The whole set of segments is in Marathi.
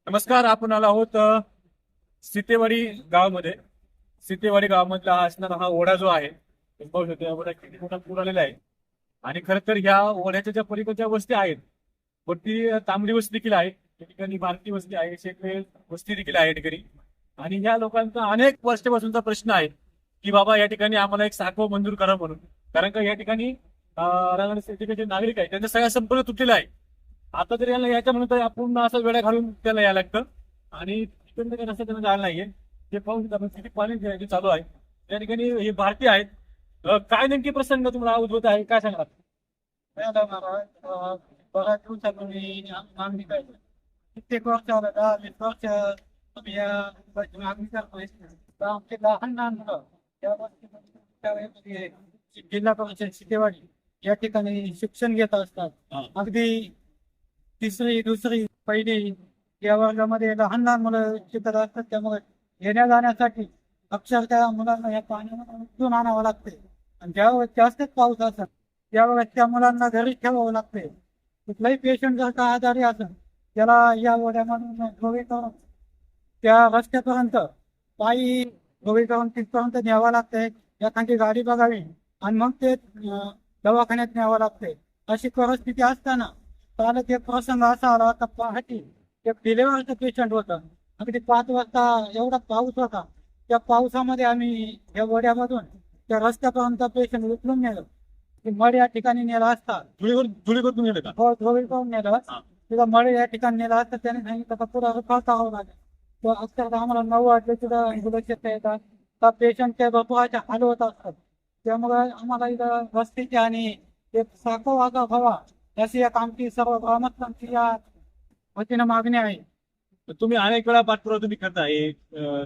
नमस्कार. आपण आलो आहोत सीतेवाडी गावामध्ये. सीतेवाडी गावामधला असणारा हा ओढा जो आहे, तुम्ही पाहू शकता या ओढा किती मोठा पूर आलेला आहे. आणि खरं तर ह्या ओढ्याच्या ज्या पलीकडच्या वस्ती आहेत, वरती तांबडी वस्ती देखील आहे, त्या ठिकाणी भारतीय वस्ती आहे, शेतकरी वस्ती देखील आहे या ठिकाणी. आणि ह्या लोकांचा अनेक वर्षापासूनचा प्रश्न आहे की बाबा या ठिकाणी आम्हाला एक साखव मंजूर करा म्हणून. कारण का या ठिकाणी जे नागरिक आहेत त्यांचा सगळा संपर्क तुटलेला आहे. आता जर याला यायचं म्हणून तर आपण असं वेळा घालून त्याला यायला लागतं आणि तिकडनं काही रस्ता त्यांना जायला नाहीये. ते पाहून आपण किती पाणी जे चालू आहे त्या ठिकाणी हे भारतीय आहेत. काय नेमके प्रसंग तुम्हाला उद्भवत आहे, काय सांगा? बऱ्याच दिवसापूर्वी मागणी करायची. कित्येक वर्ष 10-20 वर्ष आम्ही या मागणी करतोय. तर आमचे लहान लहान मुलं या वर्षी जिल्हा परिषद सीतेवाडी या ठिकाणी शिक्षण घेत असतात. अगदी तिसरी, दुसरी, पहिली या वर्गामध्ये लहान लहान मुलं शिकत असतात. त्यामुळे येण्या जाण्यासाठी अक्षरशः मुलांना या पाण्यामध्ये उचलून आणावं लागते. आणि ज्यावेळेस जास्तच पाऊस असत त्यावेळेस त्या मुलांना घरी ठेवावं लागते. कुठलाही पेशंट जर का आजारी असेल त्याला या ओढ्यामधून गोळी करून त्या रस्त्यापर्यंत पायी गोळी करून तिथपर्यंत न्यावं लागते. एखादी गाडी बघावी आणि मग ते दवाखान्यात न्यावं लागते. अशी परिस्थिती असताना चालत एक प्रसंग असा आला होता. पहाटे एक डिलेव्हरीचं पेशंट होतं. अगदी 5 वाजता एवढा पाऊस होता. त्या पावसामध्ये आम्ही या ओढ्यामधून त्या रस्त्यापर्यंत पेशंट उचलून नेलं. मड या ठिकाणी नेला असता. धुळी करून गेले का? हो, धोबी करून नेलं. तिथं मड या ठिकाणी नेला असता. त्याने सांगितलं का पुरा रुपा करावं लागेल. तो अक्षरशः आम्हाला 9 वाजले सुद्धा ॲम्ब्युलन्स येता येतात. त्या पेशंटच्या भरपूराच्या हाल होत असतात. त्यामुळे आम्हाला इथं रस्त्याची आणि एक साखो वागा व्हावा अशी एक आमची सर्व ग्रामस्थांची या वतीनं मागणी आहे. तुम्ही अनेक वेळा पाठपुरावा तुम्ही करताय.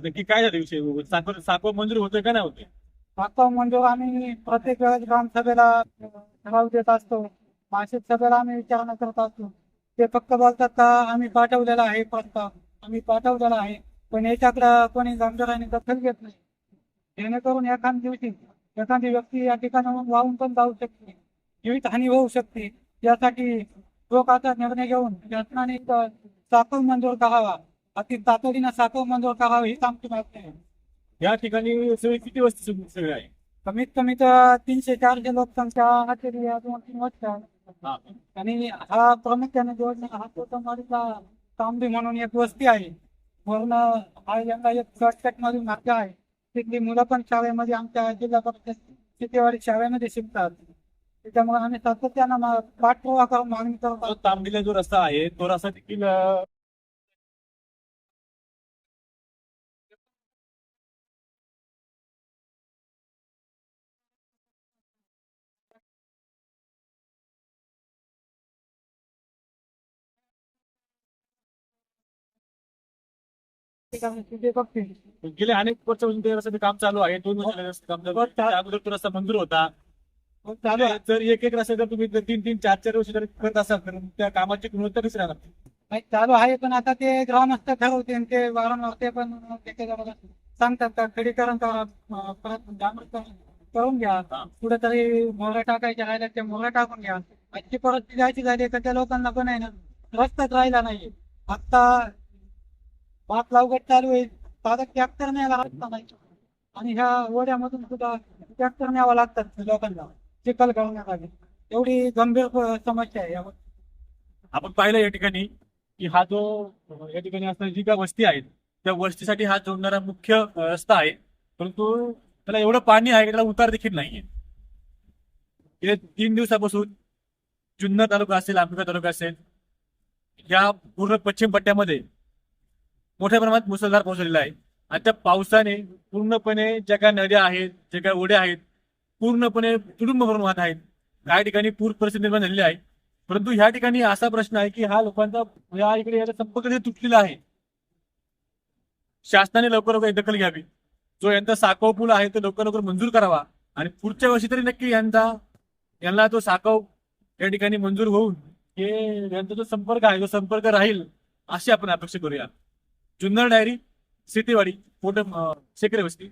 नक्की काय झालं विषय? साखव मंजूर होतोय का नाही होते? साखो मंजूर आम्ही प्रत्येक वेळेस ग्रामसभेला ठराव देत असतो. मासिक सभेला आम्ही विचारणा करत असतो. ते फक्त बोलतात का आम्ही पाठवलेला आहे प्रस्ताव, आम्ही पाठवलेला आहे, पण याच्याकडं कोणी गांभीर्याने दखल घेत नाही. जेणेकरून एखाद्या दिवशी एखादी व्यक्ती या ठिकाणाहून वाहून पण जाऊ शकते, जीवितहानी होऊ शकते. यासाठी टोकाचा निर्णय घेऊन शासनाने साखव मंजूर करावा, अति तातडीनं साखव मंजूर करावा हीच आमची मागणी आहे. या ठिकाणी सगळी किती वस्ती सगळे आहे? कमीत कमी तर 300-400 लोकसंख्या असलेली या 2-3 वस्त्या आहेत. हा. आणि हा प्रामुख्याने जोडणारा हा कोथंबरीचा तांबडी म्हणून एक वस्ती आहे. वरून हा यंदा एक शॉर्टकट मधून मार्ग आहे. तिथली मुलं पण शाळेमध्ये आमच्या जिल्हा परिषद सीतेवाडी शाळेमध्ये शिकतात. त्याच्यामुळे आम्ही सातत्यानं पाठपुरावा करून मागणी करत आहोत. तांबडीला जो रस्ता आहे तो रस्ता देखील तिथे बघतील. गेले अनेक वर्षापासून ते रस्त्याचं काम चालू आहे. 2 वर्ष झाले रस्त्याचं काम चालू आहे. त्या अगोदर तो रस्ता मंजूर होता. चालू आहे. जर एक एक रस्ता जर तुम्ही 3-3, 4-4 वर्ष जर करत असाल तर त्या कामाची गुणवत्ता कशी राहणार? नाही, चालू आहे, पण आता ते ग्रामस्थ ठरवते आणि ते वारंवार ते पण सांगतात का खडीकरण करा, परत डांबरीकरण करून घ्या, कुठेतरी मोहऱ्या टाकायच्या राहिल्या ते मोहऱ्या टाकून घ्या. आजची परिस्थिती अशी झाली का त्या लोकांना पण आहे ना रस्ताच राहिला नाही. आता भात लावगट चालू आहे, साधा ट्रॅक्टर न्यायला रस्ता नाही. आणि ह्या ओढ्यामधून सुद्धा ट्रॅक्टर न्यावं लागतात लोकांना चिखल करण्यासाठी. एवढी गंभीर समस्या आहे यावर. आपण पाहिलं या ठिकाणी की हा जो या ठिकाणी असणारी जी काय वस्ती आहेत त्या वस्तीसाठी हा जोडणारा मुख्य रस्ता आहे, परंतु त्याला एवढं पाणी आहे की त्याला उतार देखील नाहीये. गेल्या 3 दिवसापासून जुन्नर तालुका असेल, आंबेगाव तालुका असेल, या पूर्ण पश्चिम पट्ट्यामध्ये मोठ्या प्रमाणात मुसळधार पाऊस झालेला आहे. आणि त्या पावसाने पूर्णपणे ज्या काही नद्या आहेत, ज्या काही ओढ्या आहेत, पूर्णपणे तुडुंब भरून वाहत आहेत. काही ठिकाणी पूर परिस्थिती निर्माण झालेली आहे. परंतु ह्या ठिकाणी असा प्रश्न आहे की हा लोकांचा या इकडे याचा संपर्क तुटलेला आहे. शासनाने लवकर लवकर दखल घ्यावी. जो यांचा साखव पूल आहे तो लवकर लवकर मंजूर करावा आणि पुढच्या वर्षी तरी नक्की यांना तो साखव या ठिकाणी मंजूर होऊन यांचा जो संपर्क आहे तो संपर्क राहील अशी आपण अपेक्षा करूया. जुन्नर डायरी, सीतेवाडी, शेकरे वस्ती.